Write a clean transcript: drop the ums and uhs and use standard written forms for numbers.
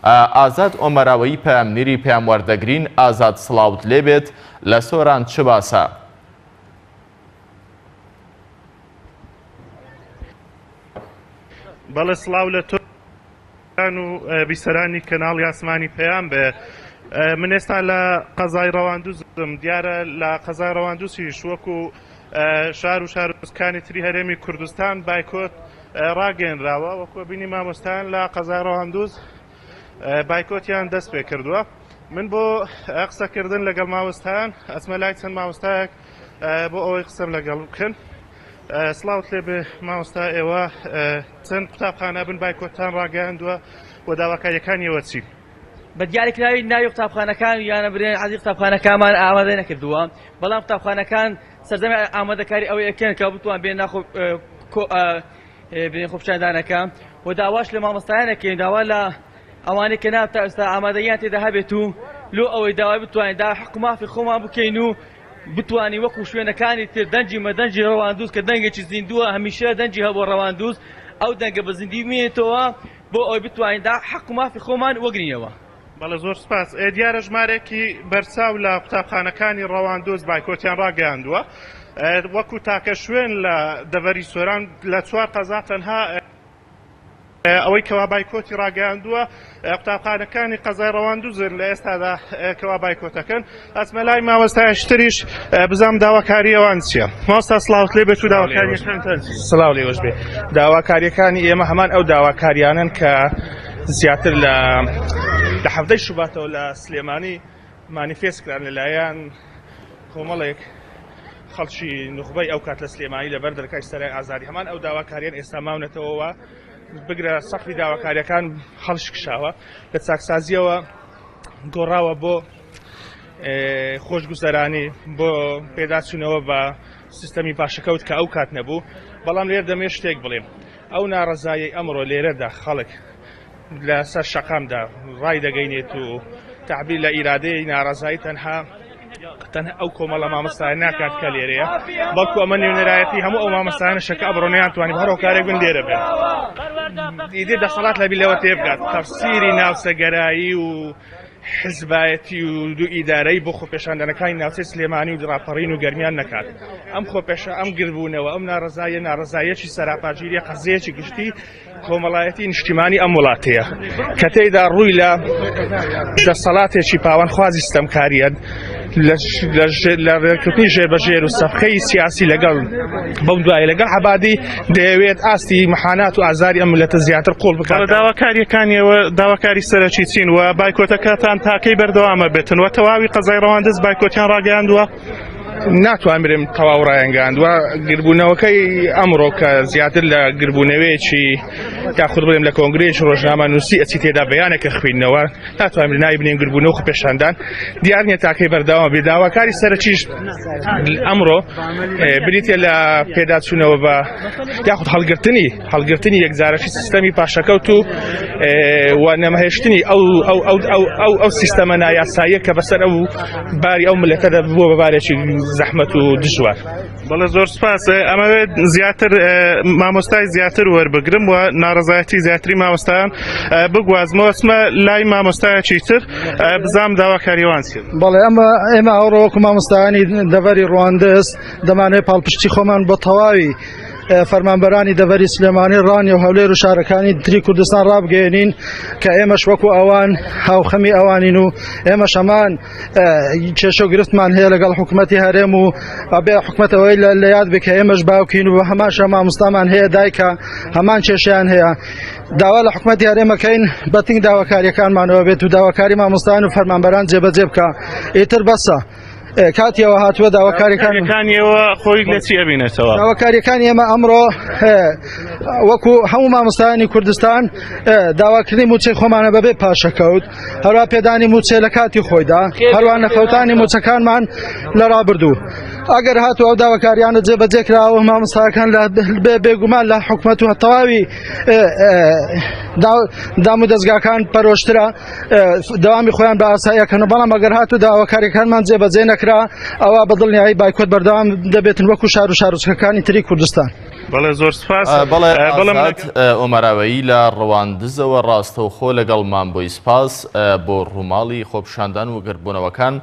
ئازاد ئۆمەراوەیی پەیامنێری پێیان وەردەگرین ئازاد سڵاوت لێبێت لە سۆران چ باسە؟ بەڵێ سڵاو لە تۆ و بیسەرانی کەناڵی ئاسمانی پەیام بێ. من ئێستا لە قەزای ڕەواندووزم. دیارە لە قەزای ڕەواندووسیش وەکو شار و شارۆچکانی تری هەرێمی کوردستان بایکۆت ڕاگەێنراوە. وەکو بینی مامۆستایان لە قەزای ڕەواندووز بایکۆتیان دەست پێ کردووە. من بۆ قسەکردن لەگەڵ مامۆستایان ئەچمە لای چەند مامۆستایەک بۆ ئەوەی قسەم لەگەڵ بکەن. سڵاوت لێبێ مامۆستا، ئێوە چەند قوتابخانە بن بایکۆتان ڕاگەیاندووە و داواکاریەکانیەوە چی؟ بە دیاریکراوی ناوی قوتابخانەکان یانە برێن عەزیز قوتابخانەکانمان ئامادە نەکردووە، بەڵام قوتابخانەکان سەردەمی ئامادەکاری ئەوەی ئەکەن کە بتوان بێن ناخۆ بێن خۆپیشاندانەکە و داواش لە مامۆستایانەکەین، داوا لە ئەوانەی کە ناب تا ئێستا ئامادەیان تێدا هەبێت و لۆ ئەوەی داوای بتوانین دا حەق و مافی خۆمان بکەین و بتوانی وەکو شوێنەکانی تر دەنجی مەدەنجی ڕەواندووز کە دەنگێکی زیندووە هەمیشە دەنجی هەبوو ڕەواندووز ئەو دەنگە بە زیندوی بمێنێتەوە بۆ ئەوەی بتوانین دا حەق و مافی خۆمان وەگرینەوە. بەڵێ زۆر سپاس. دیارە ژمارێکی بەرچاو لە قوتابخانەکانی ڕەواندووز بایکۆتیان ڕاگەیاندووە، وەکو تاکە شوێن لە دەڤەری سۆران لە 4 قەزا تەنها ئەوەی کەوا بایکۆتی ڕاگەیاندووە قوتابخانەکانی قەزای ڕەواندووزن لە ئێستادا کەوا بایکۆتەکەن. ئەچمە لای مامۆستایشتریش بزانم داواکاری ئەوان چییە. مامۆستا سڵاوت لێبێت و داواکاریەکانتان سڵاو لێوەش بێ. داواکاریەکانی ئێمە هەمان ئەو داواکاریانن کە زیاتر لە 17 شوباتەوە لە سلێمانی مانیفێستکران لەلایەن کۆمەڵێک خەڵکی نوخبەی ئەو کات لە سلێمانی لەبەر دەرگای سەرای ئازادی. هەمان ئەو داواکاریان ئێستا ماونەتەوەوە بگرە سەقفی داواکاریەکان هەڵش کشاوە لە چاکسازیەوە گۆڕاوە بۆ خۆشگوزەرانی بۆ پێداچوونەوە بە سیستەمی پاشەکەوت کە ئەو کات نەبوو. بەڵام لێر دەمێ شتێک بڵێم، ئەو ناڕەزایی ئەمڕۆ لێرەدا خەڵک لەسەر شەقامدا ڕای دەگەینێت و تعبیر لە ئیرادەی ناڕەزایی تەنها ئەو کۆمەڵە مامۆستایان ناکات کە لێرەیە، بەڵکو ئەمە نێونەرایەتی هەموو ئەو مامۆستایانەشە ئەبڕۆ نەیانتوانی هەر هۆکارێک بن لێرە بێت. ئیدێ دەسەڵات لە بیلەوە تێبگات، تەفسیری ناوسەگەرایی و حزبایەتی و دوو ئیدارەی بۆ خۆپێشاندنەکانی ناوچەی سلێمانی و دراپەڕین و گەرمیان نەکات. ئەم خۆپێشە ئەم گربوونەوە ئەم ناڕەزایەکی سەراپاگیریە قەزەیەکی گشتی کۆمەڵایەتی نیشتیمانی ئەم وڵاتەیە کە تێیدا ڕووی لە دەسەڵاتێکی پاوەندخوازی ستەمکاریەت لە ڕێککردنی ژێربەژێر و سەفخەی سیاسی لەگەڵ بەو دوایە لەگەڵ عەبادی دەیەوێت ئاستی مەحانات و ئازاری ئەم ملەتە زیاتر قوڵ بکات. داواکاریەکانیەوە داواکاری سەرەکی چین و بایکۆتەکەتان تاکەی بەردەوامە بێتن و تەواوی قەزای ڕەواندز بایکۆتیان ڕاگەیاندووە؟ ناتوانم تەواو ڕایەنگاندووە. گربوونەوەکەی ئەمڕۆ کە زیاتر لە گربوونەوەیەکی یاخود بڵێم لە کۆنگرێژ ڕۆژنامە نووسی ئەچی تێدا بەیانێکە خوێندنەوە ناتوانین ناوی بنێن گربوونە و خۆپێشاندان دیار نییە تاکەی بەردەوامە بێ. داواکاری سەرەکیش ئەمڕۆ بریتە لە پێداچوونەوە بە یاخود هەڵگرتنی یەکجارەشی سیستەمی پاشەکەوت و نەمەهێشتنی ئەو سیستەمە نایاساییە کە بەسەر ئەو باری ئەو ملەتەدا بووە بە بارێکی زەحمەت و دژوار. بەڵێ زۆر سپاس. ئەمەوێت زیاتر مامۆستای زیاتر وەربگرم و ناڕەزایەتی زیاتری مامۆستایان بگوازمەوە. چمە لای مامۆستایەکی تر بزانم داواکاریەوان چییە. بەڵێ ئێمە ئەوڕۆ وەکو مامۆستایانی دەڤەری ڕەواندز دەمانێت پاڵپشتی خۆمان بۆ تەواوی فەرمانبەرانی دەڤەری سلێمانی ڕانی و هەولێر و شارەکانی تری کوردستان ڕابگەێنین کە ئێمەش وەکو ئەوان هاوخەمی ئەوانین و ئێمەش هەمان کێشە و گرفتمان هەیە لەگەڵ حکوومەتی هەرێم و ئەبێ حکوومەتەوەی لە یاد بێ کە ئێمەش باوکین و هەماشە مامۆستامان هەیە دایکە هەمان کێشیان هەیە. داوا لە حکوومەتی هەرێمەکەین بەتنگ داواکاریەکانمانەوە بێت و داواکاری مامۆستایان و فەرمانبەران جێبەجێ بکە. ئیتر بەسە کاتیەوە هاتووە داواکاریەکانیەوە خۆی لە چی ئەبینێتەوە؟ داواکاریەکانی ئێمە ئەمڕۆ وەکو هەموو مامۆستایانی کوردستان داواکردنی موچەی خۆمانە بەبێ پاشەکەوت، هەروە پێدانی موچێ لە کاتی خۆیدا، هەروە نەخەوتانی موچەکانمان لە ڕابردوو. ئەگەر هاتووە ئەو داواکاریانە جێبەجێ کراوە مامۆستاکان بێگومان لە حکوومەت و تەواوی دام و دەستگاکان پەرۆشترە دەوامی خۆیان بە ئاساییەکەن و بەڵام ئەگەر هاتوو داواکاریەکانمان جێبەجێ نەکرا ئەوە بەدڵنیایی بایکۆت بەردەوام دەبێتن وەکو شار و شارۆچکەکانی تری کوردستان. بەڵێ زۆر سپاس بەڵێ ئازاد ئۆمەراوەیی لە ڕەواندزەوە ڕاستەوخۆ لەگەڵمان بۆی سپاس بۆ ڕووماڵی خۆپشاندان و گەربوونەوەکان